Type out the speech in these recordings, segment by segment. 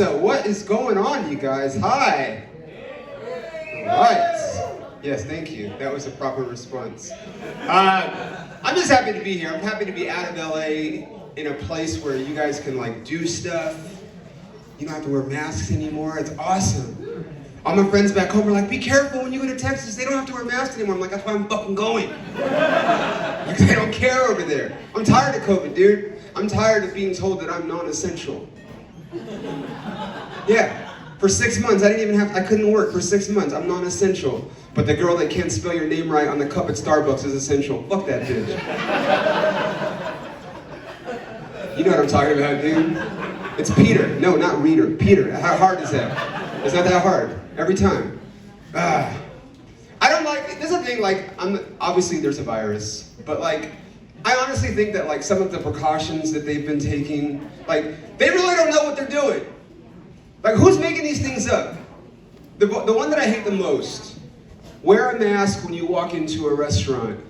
Casa, what is going on, you guys? Hi. All right. Yes, thank you. That was a proper response. I'm just happy to be here. I'm happy to be out of LA in a place where you guys can like do stuff. You don't have to wear masks anymore. It's awesome. All my friends back home are like, be careful when you go to Texas. They don't have to wear masks anymore. I'm like, that's why I'm fucking going. Because they don't care over there. I'm tired of COVID, dude. I'm tired of being told that I'm non-essential. Yeah, for 6 months, I couldn't work for 6 months. I'm non-essential. But the girl that can't spell your name right on the cup at Starbucks is essential. Fuck that bitch. You know what I'm talking about, dude. It's Peter. No, not Reader. Peter. How hard is that? It's not that hard. Every time. I don't like, this is the thing, like, obviously there's a virus, but like, I honestly think that like some of the precautions that they've been taking, like, they really don't know what they're doing. Like, who's making these things up? The one that I hate the most, wear a mask when you walk into a restaurant,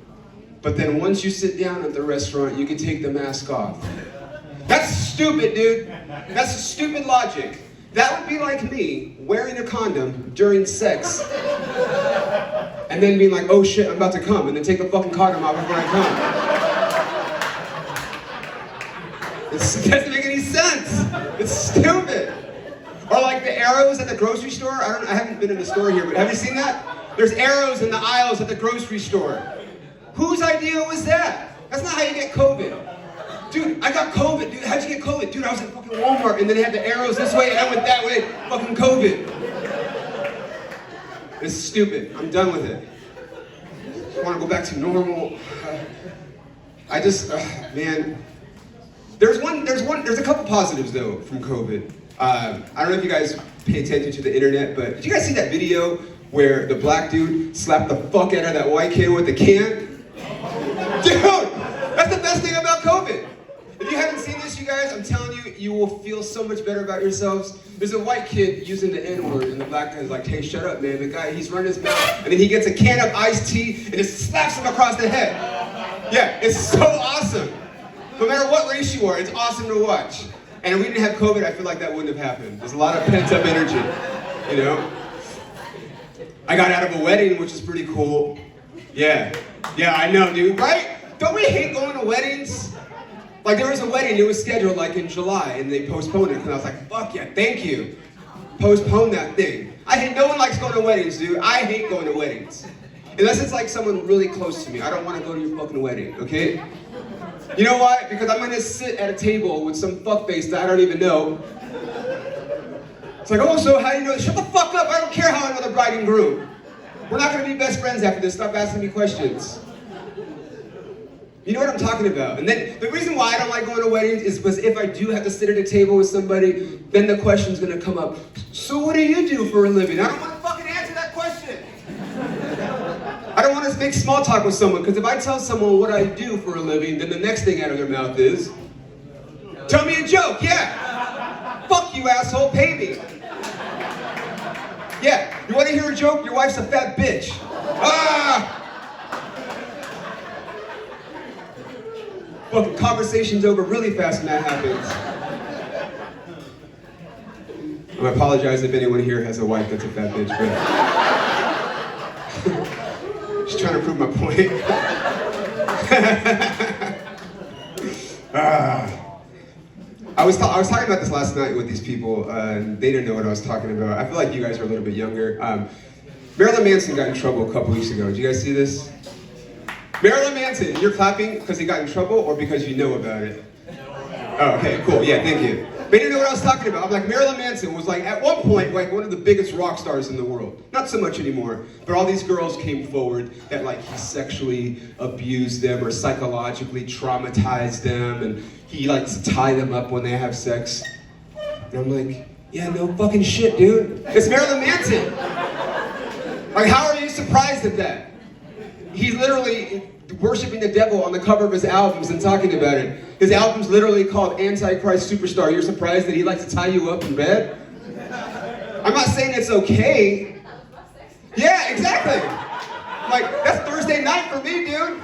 but then once you sit down at the restaurant, you can take the mask off. That's stupid, dude. That's stupid logic. That would be like me wearing a condom during sex and then being like, oh shit, I'm about to come, and then take the fucking condom off before I come. It doesn't make any sense. It's stupid. Or like the arrows at the grocery store. I haven't been in the store here, but have you seen that? There's arrows in the aisles at the grocery store. Whose idea was that? That's not how you get COVID. Dude, I got COVID, dude. How'd you get COVID? Dude, I was at fucking Walmart and then they had the arrows this way and I went that way. Fucking COVID. It's stupid. I'm done with it. I want to go back to normal. Man. There's a couple positives though from COVID. I don't know if you guys pay attention to the internet, but did you guys see that video where the black dude slapped the fuck out of that white kid with the can? Dude, that's the best thing about COVID. If you haven't seen this, you guys, I'm telling you, you will feel so much better about yourselves. There's a white kid using the N-word, and the black guy's like, hey, shut up, man. The guy, he's running his mouth, and then he gets a can of iced tea, and just slaps him across the head. Yeah, it's so awesome. No matter what race you are, it's awesome to watch. And if we didn't have COVID, I feel like that wouldn't have happened. There's a lot of pent-up energy, you know? I got out of a wedding, which is pretty cool. Yeah, I know, dude, right? Don't we hate going to weddings? Like, there was a wedding, it was scheduled like in July, and they postponed it, and I was like, fuck yeah, thank you. Postpone that thing. No one likes going to weddings, dude. I hate going to weddings. Unless it's like someone really close to me. I don't want to go to your fucking wedding, okay? You know why? Because I'm gonna sit at a table with some fuckface that I don't even know. It's like, oh, so how do you know? Shut the fuck up, I don't care how I know the bride and groom. We're not gonna be best friends after this, stop asking me questions. You know what I'm talking about. And then the reason why I don't like going to weddings is because if I do have to sit at a table with somebody, then the question's gonna come up. So what do you do for a living? I don't want to fucking answer that question. I don't want to make small talk with someone, because if I tell someone what I do for a living, then the next thing out of their mouth is, tell me a joke, yeah. Fuck you, asshole, pay me. Yeah, you want to hear a joke? Your wife's a fat bitch. Ah! Fucking conversation's over really fast when that happens. I apologize if anyone here has a wife that's a fat bitch, but just trying to prove my point. I was talking about this last night with these people, and they didn't know what I was talking about. I feel like you guys are a little bit younger. Marilyn Manson got in trouble a couple weeks ago. Did you guys see this? Marilyn Manson, you're clapping because he got in trouble or because you know about it? Oh, okay, cool, yeah, thank you. They didn't know what I was talking about. I'm like, Marilyn Manson was like, at one point, like one of the biggest rock stars in the world. Not so much anymore, but all these girls came forward that like he sexually abused them or psychologically traumatized them, and he likes to tie them up when they have sex. And I'm like, yeah, no fucking shit, dude. It's Marilyn Manson. Like, how are you surprised at that? He's literally worshiping the devil on the cover of his albums and talking about it. His album's literally called Antichrist Superstar. You're surprised that he likes to tie you up in bed? I'm not saying it's okay. Yeah, exactly. Like, that's Thursday night for me, dude.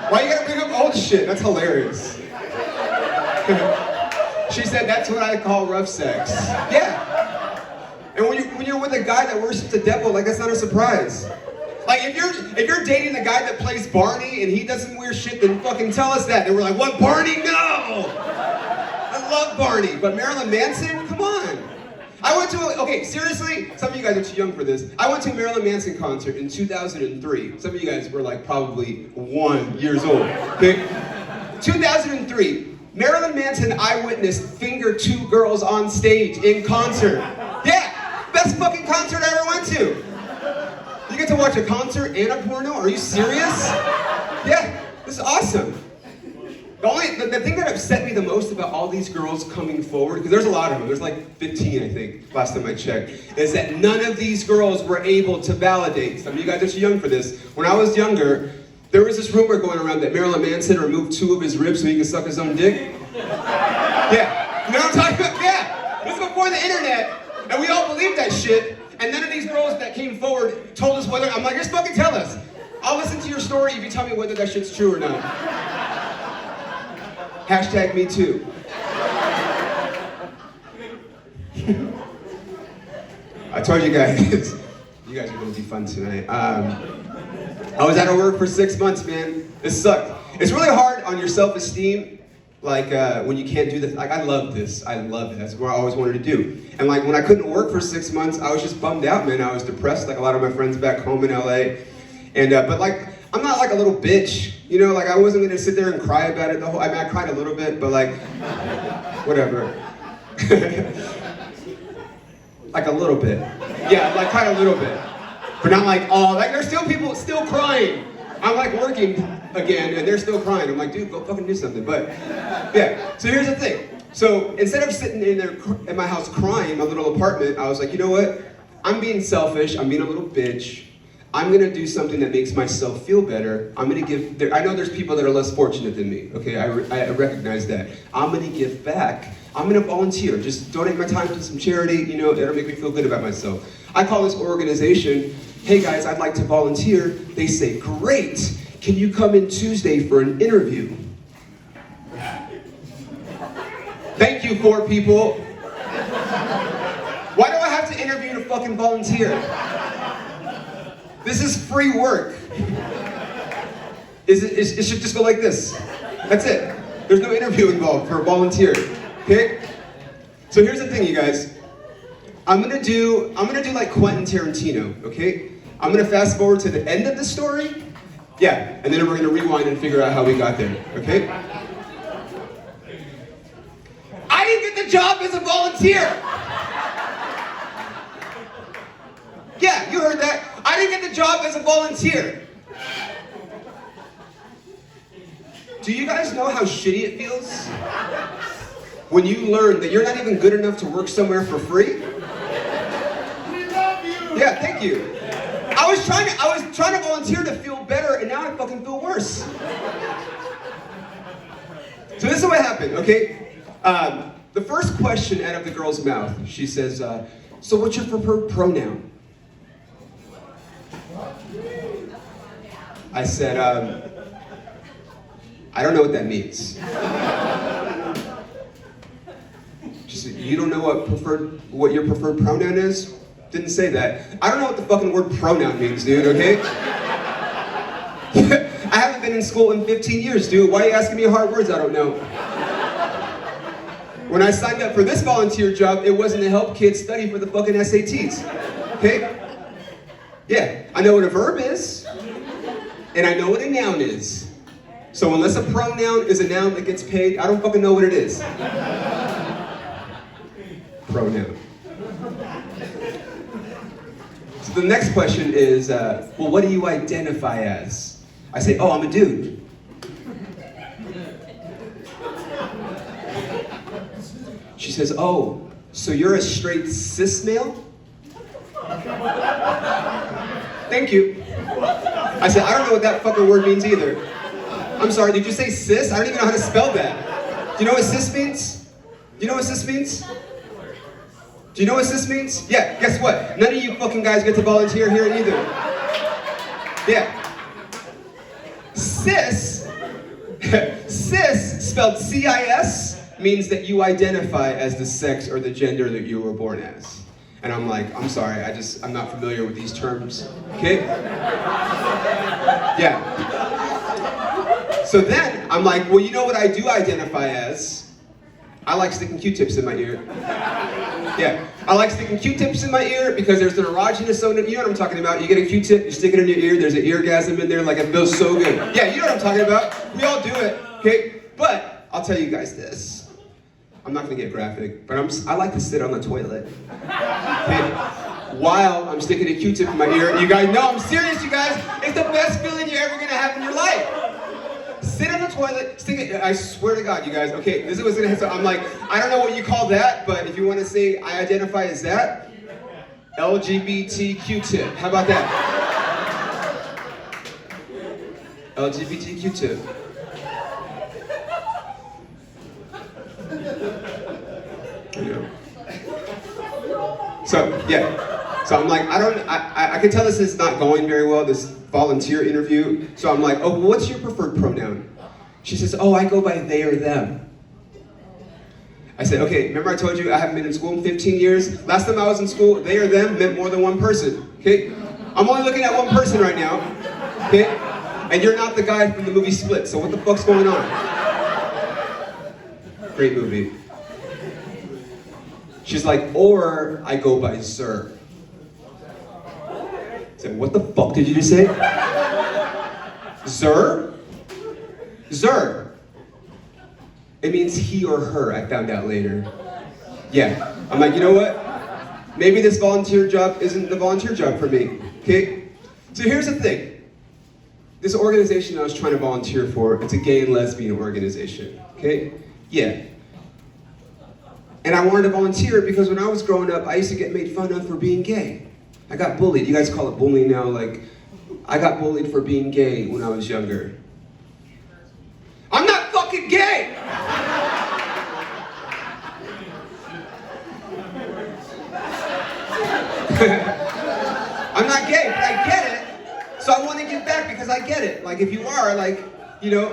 Why you gotta bring up old shit? That's hilarious. She said, that's what I call rough sex. Yeah. And when you're with a guy that worships the devil, like, that's not a surprise. Like, if you're dating the guy that plays Barney and he doesn't wear shit, then fucking tell us that. And we're like, what, Barney? No! I love Barney, but Marilyn Manson? Come on. I went to okay, seriously, some of you guys are too young for this. I went to a Marilyn Manson concert in 2003. Some of you guys were like probably 1 year old, okay? 2003, Marilyn Manson eyewitness fingered 2 girls on stage in concert. Yeah, best fucking concert I ever went to. You get to watch a concert and a porno? Are you serious? Yeah, this is awesome. The thing that upset me the most about all these girls coming forward, because there's a lot of them, there's like 15 I think, last time I checked, is that none of these girls were able to validate. Some of you guys are too young for this. When I was younger, there was this rumor going around that Marilyn Manson removed 2 of his ribs so he could suck his own dick. Yeah, you know what I'm talking about? Yeah, this is before the internet, and we all believed that shit, and none of these girls that came forward told us whether, I'm like, just fucking tell us. I'll listen to your story if you tell me whether that shit's true or not. Hashtag me too. I told you guys, you guys are gonna be fun tonight. I was out of work for 6 months, man. This sucked. It's really hard on your self-esteem, like when you can't do this. Like, I love this. I love it. That's what I always wanted to do. And like when I couldn't work for 6 months, I was just bummed out, man. I was depressed, like a lot of my friends back home in LA. And but like, I'm not like a little bitch, you know, like I wasn't gonna sit there and cry about it the whole, I mean, I cried a little bit, but like, whatever. Like a little bit. Yeah, like kind of a little bit. But not like, oh, like there's still people still crying. I'm like working again and they're still crying. I'm like, dude, go fucking do something. But yeah, so here's the thing. So instead of sitting in there in my house crying in my little apartment, I was like, you know what? I'm being selfish, I'm being a little bitch. I'm gonna do something that makes myself feel better. I'm gonna give, I know there's people that are less fortunate than me, okay? I recognize that. I'm gonna give back. I'm gonna volunteer, just donate my time to some charity, you know, it'll make me feel good about myself. I call this organization, hey guys, I'd like to volunteer. They say, great, can you come in Tuesday for an interview? Thank you, 4 people. Why do I have to interview to fucking volunteer? This is free work. It should just go like this. That's it. There's no interview involved for a volunteer. Okay? So here's the thing, you guys. I'm gonna do like Quentin Tarantino, okay? I'm gonna fast forward to the end of the story. Yeah, and then we're gonna rewind and figure out how we got there, okay? I didn't get the job as a volunteer! Yeah, you heard that. I didn't get the job as a volunteer. Do you guys know how shitty it feels when you learn that you're not even good enough to work somewhere for free? We love you! Yeah, thank you. I was trying to volunteer to feel better, and now I fucking feel worse. So this is what happened, okay? The first question out of the girl's mouth, she says, so what's your preferred pronoun? I said, I don't know what that means. She said, you don't know what your preferred pronoun is? Didn't say that. I don't know what the fucking word pronoun means, dude, okay? I haven't been in school in 15 years, dude. Why are you asking me hard words I don't know? When I signed up for this volunteer job, it wasn't to help kids study for the fucking SATs, okay? Yeah, I know what a verb is, and I know what a noun is. So unless a pronoun is a noun that gets paid, I don't fucking know what it is. Pronoun. So the next question is, well, what do you identify as? I say, oh, I'm a dude. She says, oh, so you're a straight cis male? Thank you. I said, I don't know what that fucking word means either. I'm sorry, did you say cis? I don't even know how to spell that. Do you know what cis means? Do you know what cis means? Do you know what cis means? Yeah, guess what? None of you fucking guys get to volunteer here either. Yeah. Cis, cis, spelled C-I-S, means that you identify as the sex or the gender that you were born as. And I'm like, I'm sorry, I'm not familiar with these terms, okay? Yeah. So then, I'm like, well, you know what I do identify as? I like sticking Q-tips in my ear. Yeah, I like sticking Q-tips in my ear because there's an erogenous zone. You know what I'm talking about? You get a Q-tip, you stick it in your ear, there's an eargasm in there, like it feels so good. Yeah, you know what I'm talking about. We all do it, okay? But I'll tell you guys this. I'm not gonna get graphic, but I like to sit on the toilet. Okay? While I'm sticking a Q-tip in my ear. You guys know I'm serious, you guys. It's the best feeling you're ever gonna have in your life. Sit on the toilet, stick it, I swear to God, you guys, okay, this is what's gonna happen. I'm like, I don't know what you call that, but if you wanna say I identify as that, LGBT Q-tip. How about that? LGBT Q-tip. So, yeah. So I'm like, I can tell this is not going very well, this volunteer interview. So I'm like, oh, what's your preferred pronoun? She says, oh, I go by they or them. I said, okay, remember I told you I haven't been in school in 15 years? Last time I was in school, they or them meant more than one person, okay? I'm only looking at one person right now, okay? And you're not the guy from the movie Split, so what the fuck's going on? Great movie. She's like, or I go by Sir. I said, what the fuck did you just say? Zer? Zer. It means he or her, I found out later. Yeah. I'm like, you know what? Maybe this volunteer job isn't the volunteer job for me, okay? So here's the thing. This organization I was trying to volunteer for, it's a gay and lesbian organization, okay? Yeah. And I wanted to volunteer because when I was growing up, I used to get made fun of for being gay. I got bullied. You guys call it bullying now. Like, I got bullied for being gay when I was younger. I'm not fucking gay! I'm not gay, but I get it. So I want to give back because I get it. Like, if you are, like, you know.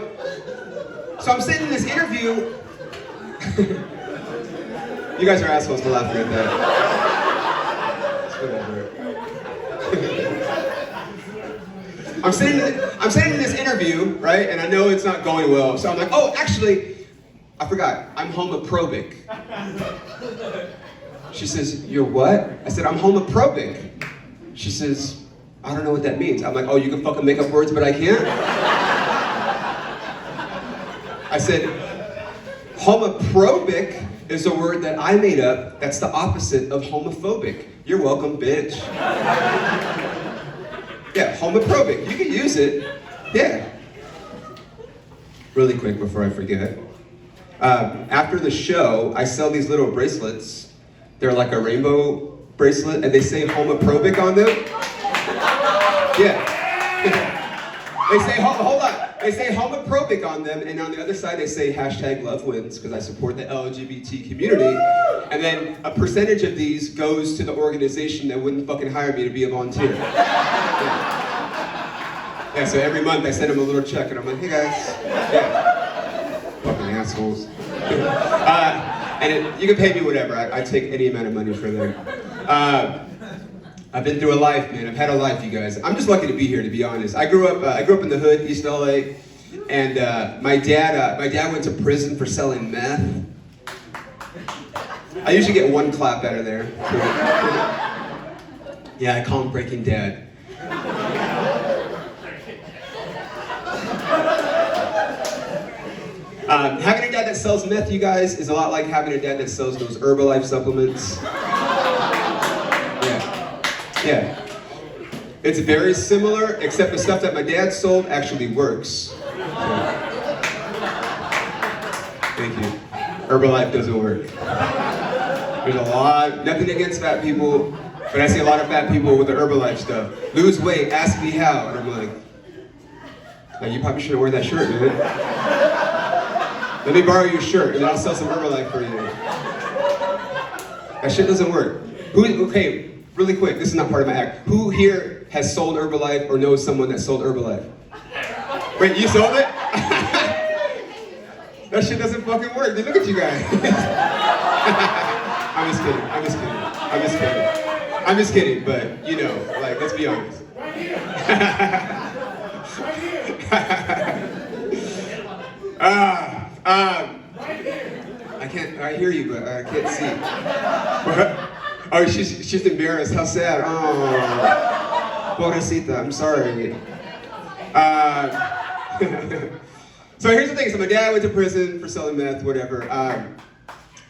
So I'm sitting in this interview. You guys are assholes for laughing at that. It's whatever. I'm sitting in this interview, right? And I know it's not going well. So I'm like, oh, actually, I forgot. I'm homophobic. She says, you're what? I said, I'm homophobic. She says, I don't know what that means. I'm like, oh, you can fucking make up words, but I can't? I said, homophobic is a word that I made up that's the opposite of homophobic. You're welcome, bitch. Yeah, homophobic. You can use it. Yeah. Really quick before I forget. After the show, I sell these little bracelets. They're like a rainbow bracelet, and they say homophobic on them. Yeah. They say, hold on. They say homophobic on them, and on the other side they say hashtag love wins, because I support the LGBT community. And then a percentage of these goes to the organization that wouldn't fucking hire me to be a volunteer. Yeah, so every month I send them a little check, and I'm like, hey guys. Yeah. Fucking assholes. And you can pay me whatever. I take any amount of money for them. I've been through a life, man. I've had a life, you guys. I'm just lucky to be here, to be honest. I grew up in the hood, East LA, and my dad went to prison for selling meth. I usually get one clap out of there. Yeah, I call him Breaking Dad. Having a dad that sells meth, you guys, is a lot like having a dad that sells those Herbalife supplements. Yeah. It's very similar, except the stuff that my dad sold actually works. Yeah. Thank you. Herbalife doesn't work. There's a lot, nothing against fat people, but I see a lot of fat people with the Herbalife stuff. Lose weight, ask me how. And I'm like, you probably shouldn't wear that shirt, man. Let me borrow your shirt, and then I'll sell some Herbalife for you. That shit doesn't work. Okay, really quick, this is not part of my act. Who here has sold Herbalife or knows someone that sold Herbalife? Wait, you sold it? That shit doesn't fucking work. Dude, look at you guys. I'm just kidding. I'm just kidding. I'm just kidding. I'm just kidding, but you know, like, let's be honest. Right here. Right here. Right here. I hear you, but I can't see. Oh, she's embarrassed. How sad. Oh, pobrecita. I'm sorry. So here's the thing. So my dad went to prison for selling meth, whatever.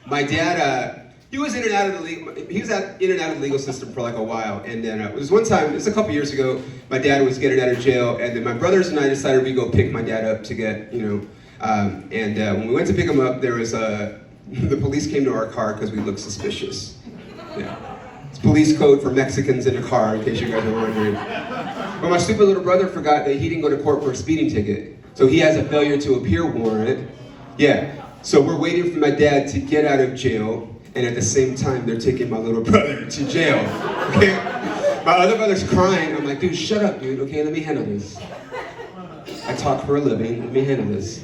My dad, he was in and out of the legal system for like a while. And then it was one time, it's a couple years ago, my dad was getting out of jail, and then my brothers and I decided we'd go pick my dad up to get, when we went to pick him up, there was the police came to our car because we looked suspicious. Yeah. It's police code for Mexicans in a car, in case you guys are wondering. But my stupid little brother forgot that he didn't go to court for a speeding ticket. So he has a failure to appear warrant. Yeah. So we're waiting for my dad to get out of jail, and at the same time, they're taking my little brother to jail. Okay? My other brother's crying. I'm like, dude, shut up, dude. Okay, let me handle this. I talk for a living. Let me handle this.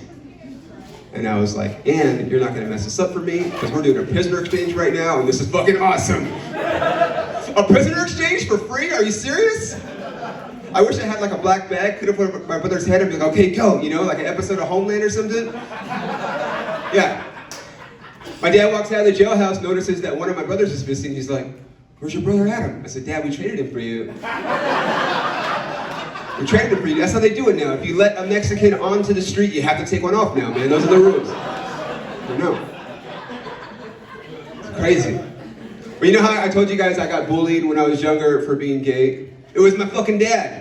And I was like, and you're not gonna mess this up for me, because we're doing a prisoner exchange right now, and this is fucking awesome. A prisoner exchange for free? Are you serious? I wish I had like a black bag, could have put my brother's head and be like, okay, go, like an episode of Homeland or something. Yeah. My dad walks out of the jailhouse, notices that one of my brothers is missing. He's like, where's your brother Adam? I said, Dad, we traded him for you. We traded him for you. That's how they do it now. If you let a Mexican onto the street, you have to take one off now, man. Those are the rules. I know. It's crazy. But you know how I told you guys I got bullied when I was younger for being gay? It was my fucking dad.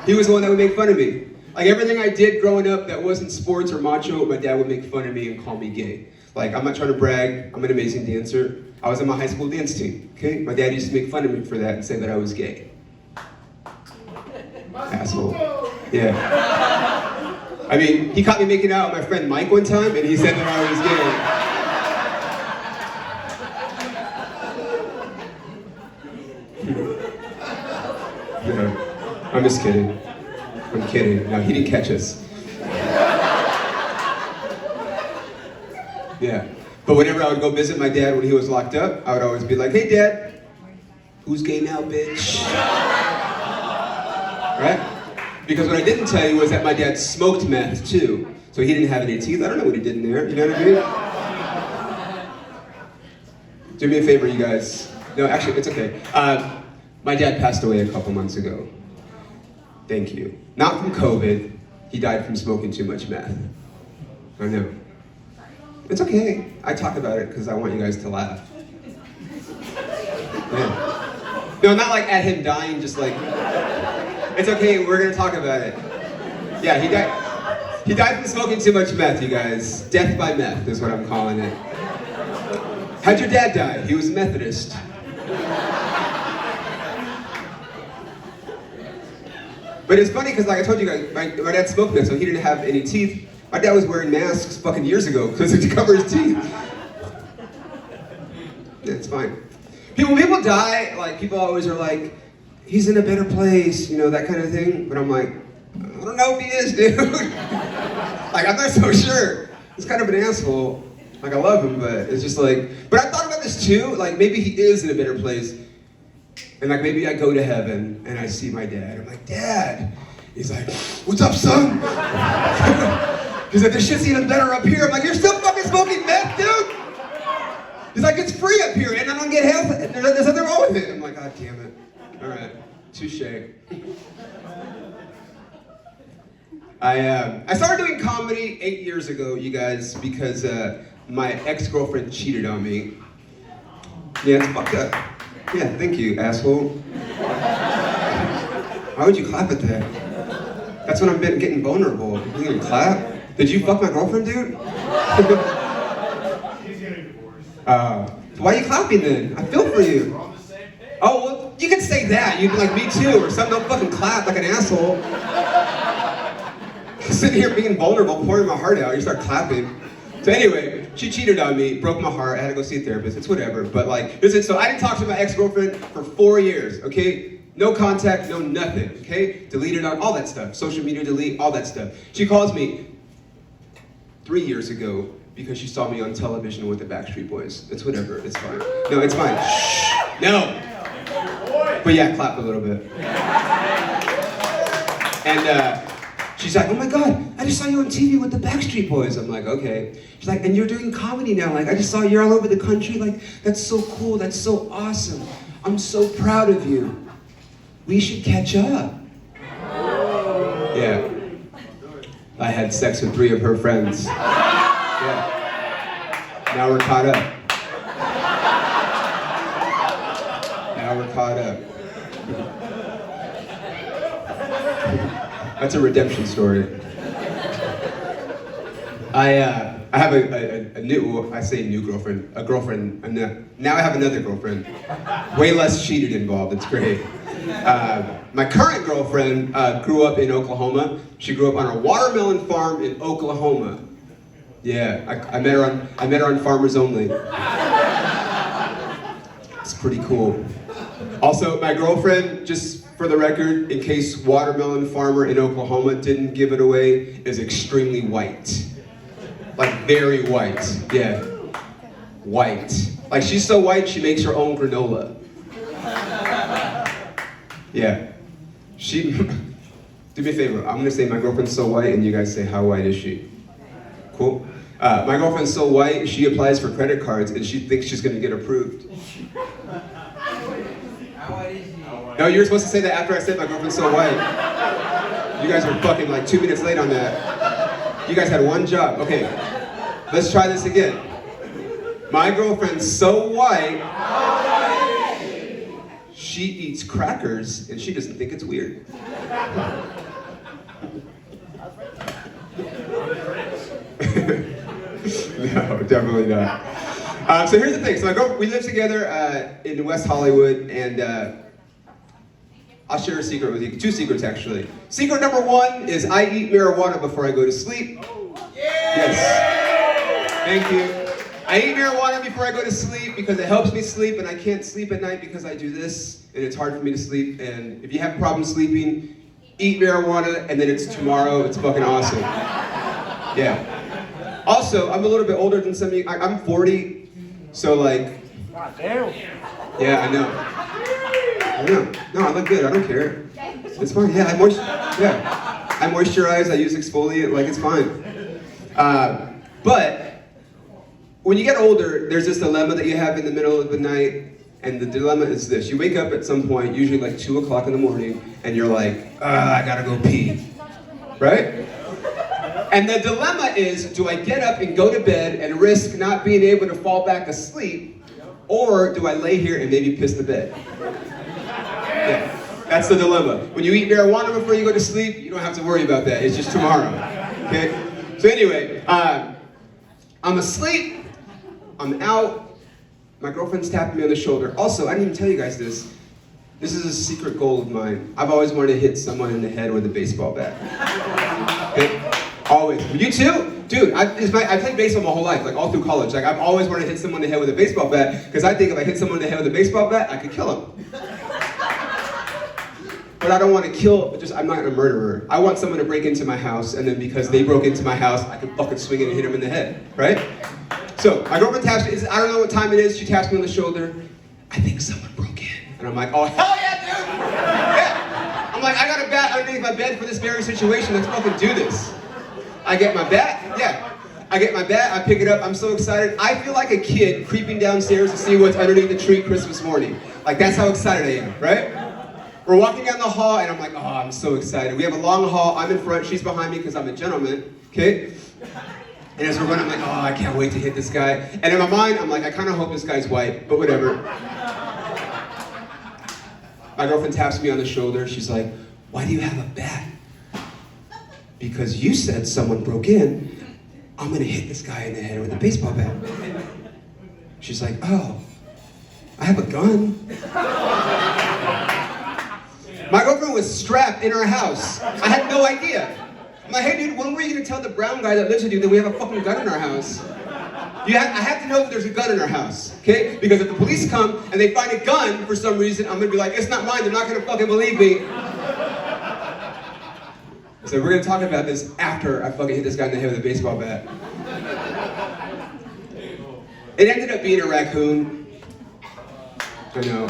He was the one that would make fun of me. Like everything I did growing up that wasn't sports or macho, my dad would make fun of me and call me gay. Like, I'm not trying to brag, I'm an amazing dancer. I was on my high school dance team, okay? My dad used to make fun of me for that and say that I was gay. Asshole. Yeah. I mean, he caught me making out with my friend Mike one time, and he said that I was gay. Yeah. I'm just kidding. I'm kidding. No, he didn't catch us. Yeah. But whenever I would go visit my dad when he was locked up, I would always be like, hey, Dad, who's gay now, bitch? Right? Because what I didn't tell you was that my dad smoked meth, too. So he didn't have any teeth. I don't know what he did in there. You know what I mean? Do me a favor, you guys. No, actually, it's okay. My dad passed away a couple months ago. Thank you. Not from COVID. He died from smoking too much meth. I know. It's okay. I talk about it because I want you guys to laugh. Yeah. No, not like at him dying, just like, it's okay, we're gonna talk about it. Yeah, he died from smoking too much meth, you guys. Death by meth is what I'm calling it. How'd your dad die? He was a Methodist. But it's funny because, like I told you guys, my dad smoked meth, so he didn't have any teeth. My dad was wearing masks fucking years ago because it covered his teeth. Yeah, it's fine. When people die, like, people always are like, he's in a better place, that kind of thing. But I'm like, I don't know if he is, dude. Like, I'm not so sure. He's kind of an asshole. Like, I love him, but it's just like, but I thought about this too, like, maybe he is in a better place. And like, maybe I go to heaven and I see my dad. I'm like, Dad. He's like, what's up, son? He's like, this shit's even better up here. I'm like, you're still fucking smoking meth, dude? He's like, it's free up here and I don't get half of it. There's nothing wrong with it. I'm like, God damn it. All right, touche. I started doing comedy 8 years ago, you guys, because my ex-girlfriend cheated on me. Yeah, it's fucked up. Yeah, thank you, asshole. Why would you clap at that? That's when I'm getting vulnerable. You gonna clap? Did you fuck my girlfriend, dude? He's getting divorced. Why are you clapping then? I feel for you. We're on the same page. Oh, well, you can say that. You'd be like, me too, or something. Don't fucking clap like an asshole. Sitting here being vulnerable, pouring my heart out, you start clapping. So anyway, she cheated on me, broke my heart, I had to go see a therapist, it's whatever. But like, listen, so I didn't talk to my ex-girlfriend for 4 years, okay? No contact, no nothing, okay? Deleted on all that stuff. Social media delete, all that stuff. She calls me 3 years ago because she saw me on television with the Backstreet Boys. It's whatever, it's fine. No, it's fine. Shh, no. But yeah, clap a little bit. And she's like, oh my God, I just saw you on TV with the Backstreet Boys. I'm like, okay. She's like, and you're doing comedy now. Like, I just saw you're all over the country. Like, that's so cool. That's so awesome. I'm so proud of you. We should catch up. Yeah. I had sex with 3 of her friends. Yeah. Now we're caught up. Now we're caught up. That's a redemption story. I have a new, I say new girlfriend, a girlfriend, now I have another girlfriend. Way less cheated involved, it's great. My current girlfriend grew up in Oklahoma. She grew up on a watermelon farm in Oklahoma. Yeah, I met her on Farmers Only. It's pretty cool. Also, my girlfriend, just for the record, in case watermelon farmer in Oklahoma didn't give it away, is extremely white. Like very white, yeah. White. Like she's so white, she makes her own granola. Yeah. She, do me a favor, I'm gonna say my girlfriend's so white and you guys say, how white is she? Cool? My girlfriend's so white, she applies for credit cards and she thinks she's gonna get approved. No, you were supposed to say that after I said my girlfriend's so white. You guys were fucking like 2 minutes late on that. You guys had one job. Okay, let's try this again. My girlfriend's so white, she eats crackers and she doesn't think it's weird. No, definitely not. So here's the thing. So we live together in West Hollywood, and I'll share a secret with you. 2 secrets, actually. Secret number 1 is I eat marijuana before I go to sleep. Yes. Thank you. I eat marijuana before I go to sleep because it helps me sleep, and I can't sleep at night because I do this, and it's hard for me to sleep. And if you have problems sleeping, eat marijuana, and then it's tomorrow. It's fucking awesome. Yeah. Also, I'm a little bit older than some of you. I'm 40, so like. God damn. Yeah, I know. I know. No, I look good. I don't care. It's fine. Yeah, I moisturize. I use exfoliant. Like it's fine. But when you get older, there's this dilemma that you have in the middle of the night, and the dilemma is this: you wake up at some point, usually like 2 o'clock in the morning, and you're like, I gotta go pee, right? And the dilemma is, do I get up and go to bed and risk not being able to fall back asleep, or do I lay here and maybe piss the bed? Yeah, that's the dilemma. When you eat marijuana before you go to sleep, you don't have to worry about that. It's just tomorrow, okay? So anyway, I'm asleep, I'm out, my girlfriend's tapping me on the shoulder. Also, I didn't even tell you guys this. This is a secret goal of mine. I've always wanted to hit someone in the head with a baseball bat. Okay? Always. You too? Dude, I played baseball my whole life, like all through college. Like I've always wanted to hit someone in the head with a baseball bat, because I think if I hit someone in the head with a baseball bat, I could kill him. But I don't want to kill, I'm not a murderer. I want someone to break into my house, and then because they broke into my house, I can fucking swing it and hit them in the head, right? So my girlfriend taps me, I don't know what time it is, she taps me on the shoulder. I think someone broke in. And I'm like, oh hell yeah, dude! Yeah! I'm like, I got a bat underneath my bed for this very situation, let's fucking do this. I get my bat, yeah. I get my bat, I pick it up, I'm so excited. I feel like a kid creeping downstairs to see what's underneath the tree Christmas morning. Like that's how excited I am, right? We're walking down the hall and I'm like, oh, I'm so excited. We have a long hall, I'm in front, she's behind me because I'm a gentleman, okay? And as we're running, I'm like, oh, I can't wait to hit this guy. And in my mind, I'm like, I kind of hope this guy's white, but whatever. My girlfriend taps me on the shoulder, she's like, why do you have a bat? Because you said someone broke in, I'm gonna hit this guy in the head with a baseball bat. She's like, oh, I have a gun. My girlfriend was strapped in our house. I had no idea. I'm like, hey dude, when were you gonna tell the brown guy that lives with you that we have a fucking gun in our house? I have to know that there's a gun in our house, okay? Because if the police come and they find a gun for some reason, I'm gonna be like, it's not mine, they're not gonna fucking believe me. So we're gonna talk about this after I fucking hit this guy in the head with a baseball bat. It ended up being a raccoon. I know.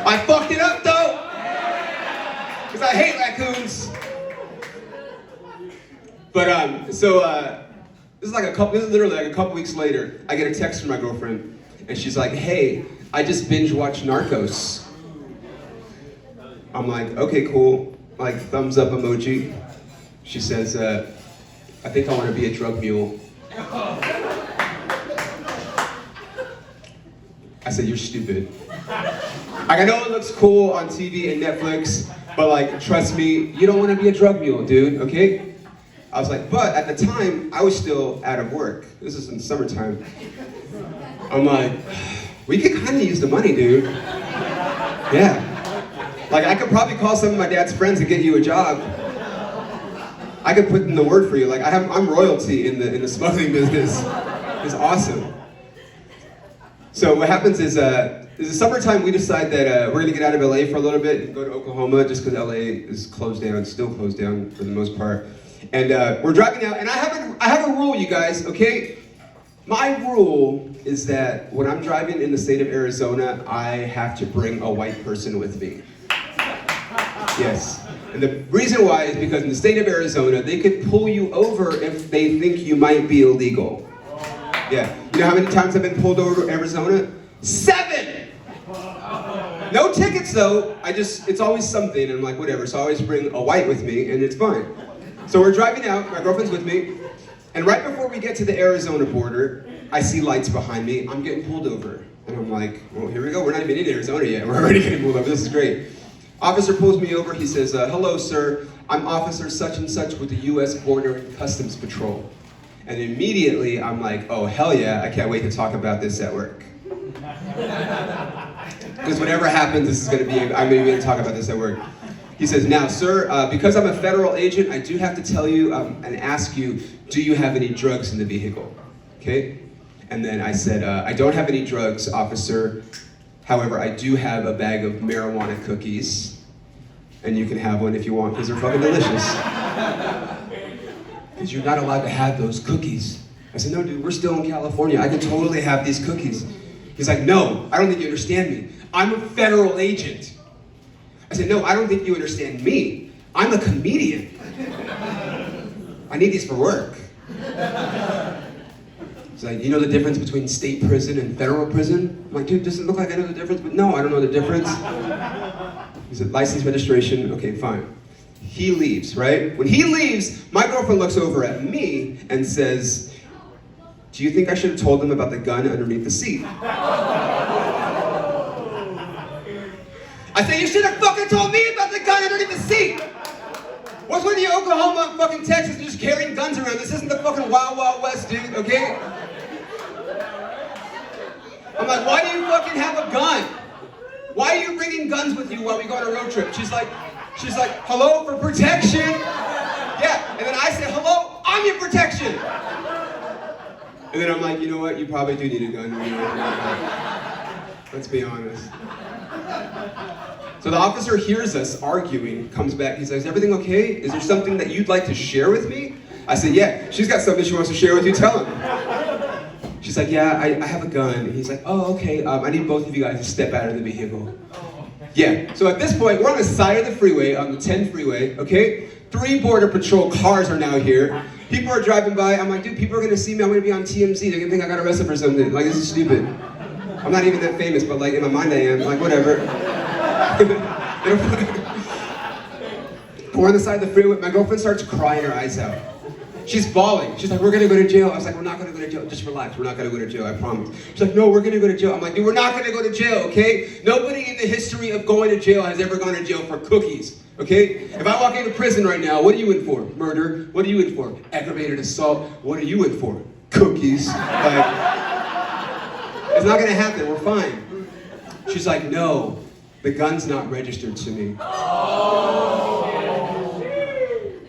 I fucked it up though! Because I hate raccoons. But this is literally like a couple weeks later. I get a text from my girlfriend, and she's like, "Hey, I just binge watched Narcos." I'm like, "Okay, cool." Like thumbs up emoji. She says, "I think I want to be a drug mule." I said, "You're stupid." Like I know it looks cool on TV and Netflix, but like trust me, you don't want to be a drug mule, dude. Okay? I was like, but at the time, I was still out of work. This is in the summertime. I'm like, we could kind of use the money, dude. Yeah. Like, I could probably call some of my dad's friends and get you a job. I could put in the word for you. Like, I'm royalty in the smuggling business. It's awesome. So what happens is the summertime, we decide that we're gonna get out of LA for a little bit and go to Oklahoma, just because LA is closed down, still closed down for the most part. And we're driving out, and I have a rule, you guys, okay? My rule is that when I'm driving in the state of Arizona, I have to bring a white person with me. Yes. And the reason why is because in the state of Arizona, they could pull you over if they think you might be illegal. Yeah. You know how many times I've been pulled over to Arizona? 7! No tickets though. It's always something, and I'm like, whatever. So I always bring a white with me, and it's fine. So we're driving out, my girlfriend's with me, and right before we get to the Arizona border, I see lights behind me, I'm getting pulled over. And I'm like, well, here we go, we're not even in Arizona yet, we're already getting pulled over, this is great. Officer pulls me over, he says, hello sir, I'm officer such and such with the US Border and Customs Patrol. And immediately I'm like, oh hell yeah, I can't wait to talk about this at work. Because whatever happens, I'm gonna be able to talk about this at work. He says, now sir, because I'm a federal agent, I do have to tell you and ask you, do you have any drugs in the vehicle? Okay? And then I said, I don't have any drugs, officer. However, I do have a bag of marijuana cookies. And you can have one if you want, because they're fucking delicious. Because you're not allowed to have those cookies. I said, no dude, we're still in California. I can totally have these cookies. He's like, no, I don't think you understand me. I'm a federal agent. I said, no, I don't think you understand me. I'm a comedian. I need these for work. He's like, you know the difference between state prison and federal prison? I'm like, dude, does it look like I know the difference? But no, I don't know the difference. He said, license, registration, okay, fine. He leaves, right? When he leaves, my girlfriend looks over at me and says, do you think I should have told them about the gun underneath the seat? I said, you should have fucking told me about the gun underneath the seat! What's with you, Oklahoma and fucking Texas and just carrying guns around? This isn't the fucking Wild Wild West, dude, okay? I'm like, why do you fucking have a gun? Why are you bringing guns with you while we go on a road trip? She's like, hello, for protection? Yeah, and then I say, hello, I'm your protection! And then I'm like, you know what, you probably do need a gun. You know? Let's be honest. So the officer hears us arguing, comes back, he says, everything okay? Is there something that you'd like to share with me? I said, yeah, she's got something she wants to share with you, tell him. She's like, yeah, I have a gun. And he's like, oh, okay, I need both of you guys to step out of the vehicle. Yeah, so at this point, we're on the side of the freeway, on the 10 freeway, okay? 3 Border Patrol cars are now here. People are driving by, I'm like, dude, people are gonna see me, I'm gonna be on TMZ, they're gonna think I got arrested for something. Like, this is stupid. I'm not even that famous, but like, in my mind I am, like, whatever. We're on the side of the freeway, my girlfriend starts crying her eyes out. She's bawling. She's like, we're gonna go to jail. I was like, we're not gonna go to jail. Just relax, we're not gonna go to jail, I promise. She's like, no, we're gonna go to jail. I'm like, dude, we're not gonna go to jail, okay? Nobody in the history of going to jail has ever gone to jail for cookies, okay? If I walk into prison right now, what are you in for? Murder. What are you in for? Aggravated assault. What are you in for? Cookies. Like, it's not gonna happen, we're fine. She's like, no, the gun's not registered to me.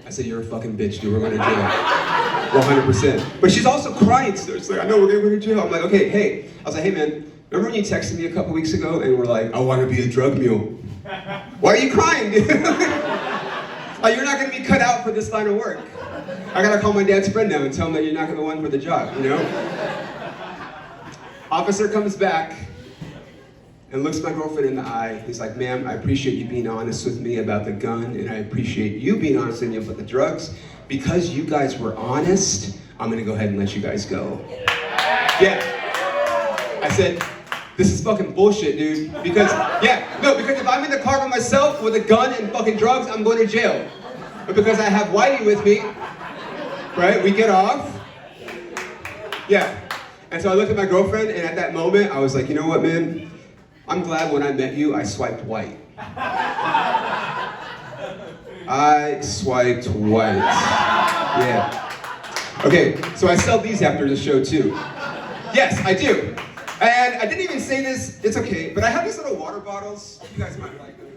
I said, you're a fucking bitch, dude, we're going to jail. 100%. But she's also crying still. She's like, I know we're going to go to jail. I'm like, okay, hey. I was like, hey man, remember when you texted me a couple weeks ago and were like, I want to be a drug mule? Why are you crying, dude? Like, you're not going to be cut out for this line of work. I got to call my dad's friend now and tell him that you're not going to win for the job, you know? Officer comes back and looks my girlfriend in the eye. He's like, ma'am, I appreciate you being honest with me about the gun, and I appreciate you being honest with me about the drugs. Because you guys were honest, I'm gonna go ahead and let you guys go. Yeah. I said, this is fucking bullshit, dude. Because if I'm in the car by myself with a gun and fucking drugs, I'm going to jail. But because I have Whitey with me, right, we get off. Yeah. And so I looked at my girlfriend, and at that moment, I was like, you know what, man? I'm glad when I met you, I swiped white. I swiped white. Yeah. Okay, so I sell these after the show too. Yes, I do. And I didn't even say this, it's okay, but I have these little water bottles. You guys might like them.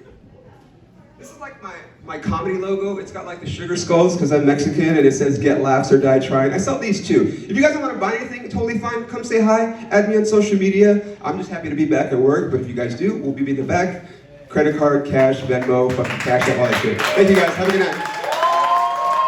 This is like my comedy logo. It's got like the sugar skulls because I'm Mexican, and it says get laughs or die trying. I sell these too. If you guys don't want to buy anything, totally fine. Come say hi, add me on social media. I'm just happy to be back at work, but if you guys do, we'll be in the back. Credit card, cash, Venmo, fucking cash, all that shit. Thank you guys, have a good night.